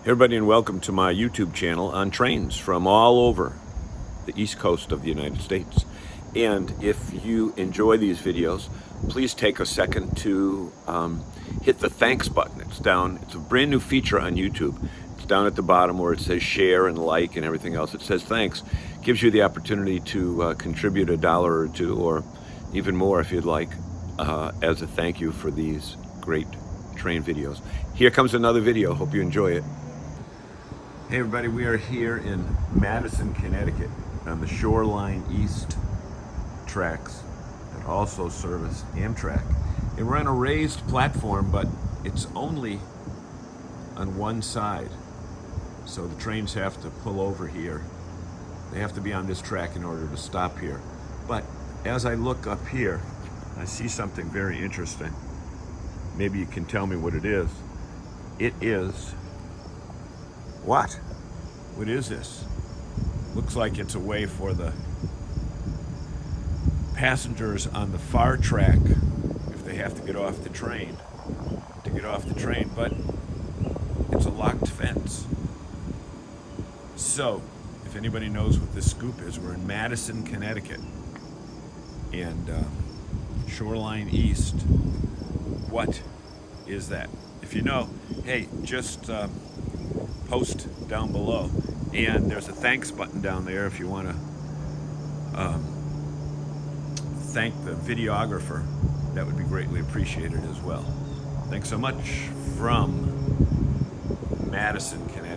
Hey everybody, and welcome to my YouTube channel on trains from all over the East Coast of the United States. And if you enjoy these videos, please take a second to hit the thanks button. It's down, it's a brand new feature on YouTube. It's down at the bottom where it says share and like and everything else. It says thanks. Gives you the opportunity to contribute $1 or $2 or even more if you'd like as a thank you for these great train videos. Here comes another video. Hope you enjoy it. Hey everybody, we are here in Madison, Connecticut on the Shoreline East tracks that also service Amtrak. And we're on a raised platform, but it's only on one side. So the trains have to pull over here. They have to be on this track in order to stop here. But as I look up here, I see something very interesting. Maybe you can tell me what it is. It is what? What is this? Looks like it's a way for the passengers on the far track, if they have to get off the train, to get off the train, but it's a locked fence. So, if anybody knows what this scoop is, we're in Madison, Connecticut, and Shoreline East. What is that? If you know, hey, just post down below, and there's a thanks button down there if you want to thank the videographer. That would be greatly appreciated as well. Thanks so much from Madison, Connecticut.